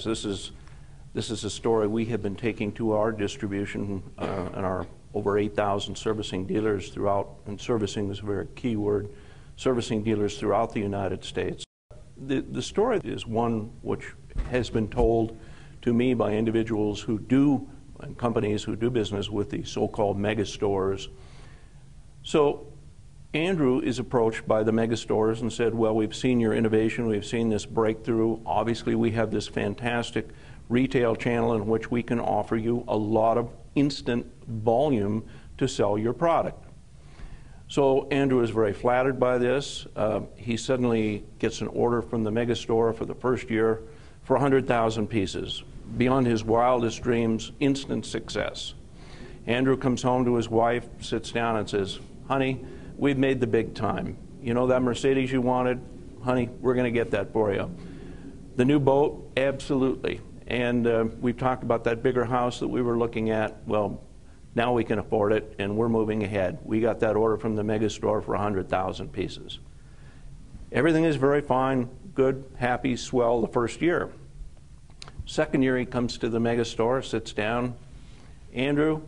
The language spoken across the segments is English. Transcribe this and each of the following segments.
This is a story we have been taking to our distribution and our over 8,000 servicing dealers throughout, and servicing is a very key word, servicing dealers throughout the United States. The story is one which has been told to me by individuals who do, and companies who do business with the so-called mega stores. So Andrew is approached by the mega stores and said, well, we've seen your innovation, we've seen this breakthrough. Obviously, we have this fantastic retail channel in which we can offer you a lot of instant volume to sell your product. So Andrew is very flattered by this. He suddenly gets an order from the mega store for the first year for 100,000 pieces. Beyond his wildest dreams, instant success. Andrew comes home to his wife, sits down and says, honey, we've made the big time. You know that Mercedes you wanted? Honey, we're going to get that for you. The new boat? Absolutely. And we've talked about that bigger house that we were looking at. Well, now we can afford it, and we're moving ahead. We got that order from the mega store for 100,000 pieces. Everything is very fine, good, happy, swell the first year. Second year, he comes to the mega store, sits down. Andrew,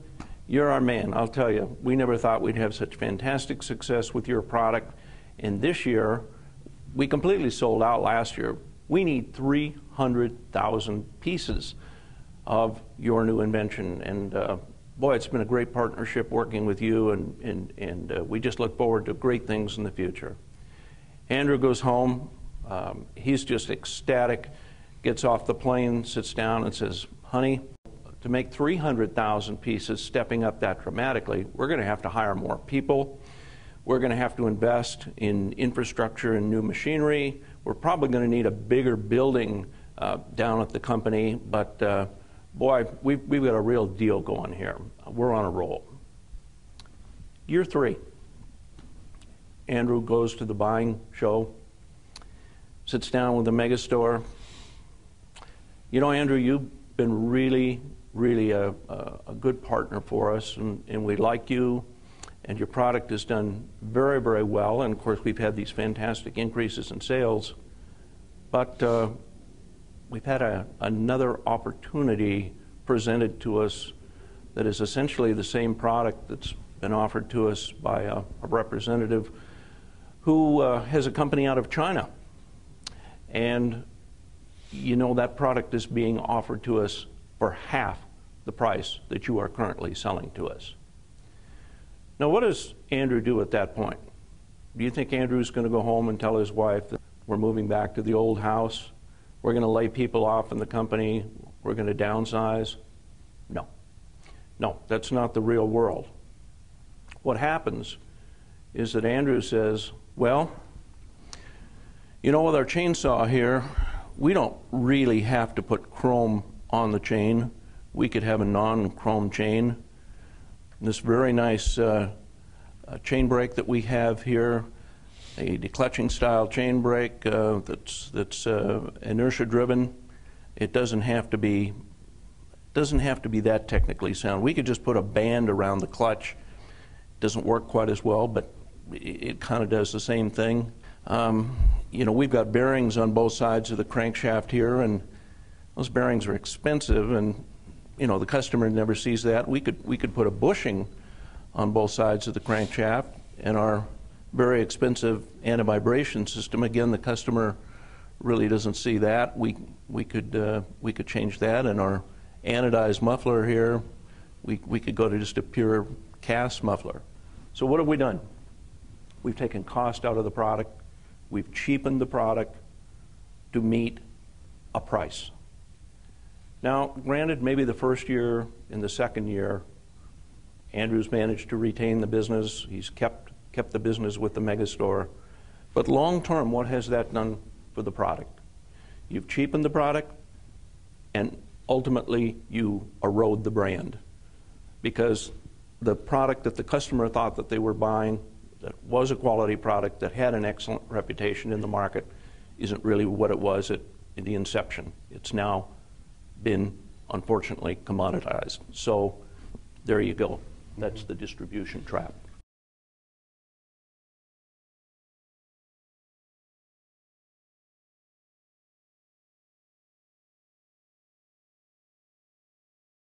you're our man, I'll tell you. We never thought we'd have such fantastic success with your product. And this year, we completely sold out last year. We need 300,000 pieces of your new invention. And boy, it's been a great partnership working with you, and we just look forward to great things in the future. Andrew goes home. He's just ecstatic, gets off the plane, sits down and says, honey, to make 300,000 pieces, stepping up that dramatically, we're going to have to hire more people. We're going to have to invest in infrastructure and new machinery. We're probably going to need a bigger building down at the company, but boy, we've got a real deal going here. We're on a roll. Year 3, Andrew goes to the buying show, sits down with the mega store. You know, Andrew, you've been really a good partner for us, and we like you, and your product has done very well, and of course we've had these fantastic increases in sales, but we've had another opportunity presented to us that is essentially the same product that's been offered to us by a representative who has a company out of China. And you know, that product is being offered to us for half the price that you are currently selling to us. Now, what does Andrew do at that point? Do you think Andrew's going to go home and tell his wife that we're moving back to the old house? We're going to lay people off in the company? We're going to downsize? No. No, that's not the real world. What happens is that Andrew says, well, you know, with our chainsaw here, we don't really have to put chrome on the chain. We could have a non-chrome chain. This very nice chain brake that we have here, a declutching style chain brake that's inertia driven. It doesn't have to be that technically sound. We could just put a band around the clutch. It doesn't work quite as well, but it kind of does the same thing. You know, we've got bearings on both sides of the crankshaft here, and those bearings are expensive, and you know, the customer never sees that. We could put a bushing on both sides of the crankshaft, and our very expensive anti-vibration system, again, the customer really doesn't see that. We could change that, and our anodized muffler here, we could go to just a pure cast muffler. So what have we done? We've taken cost out of the product. We've cheapened the product to meet a price. Now, granted, maybe the first year and the second year, Andrew's managed to retain the business. He's kept the business with the mega store. But long term, what has that done for the product? You've cheapened the product, and ultimately you erode the brand, because the product that the customer thought that they were buying, that was a quality product, that had an excellent reputation in the market, isn't really what it was at the inception. It's now been, unfortunately, commoditized. So there you go. That's the distribution trap.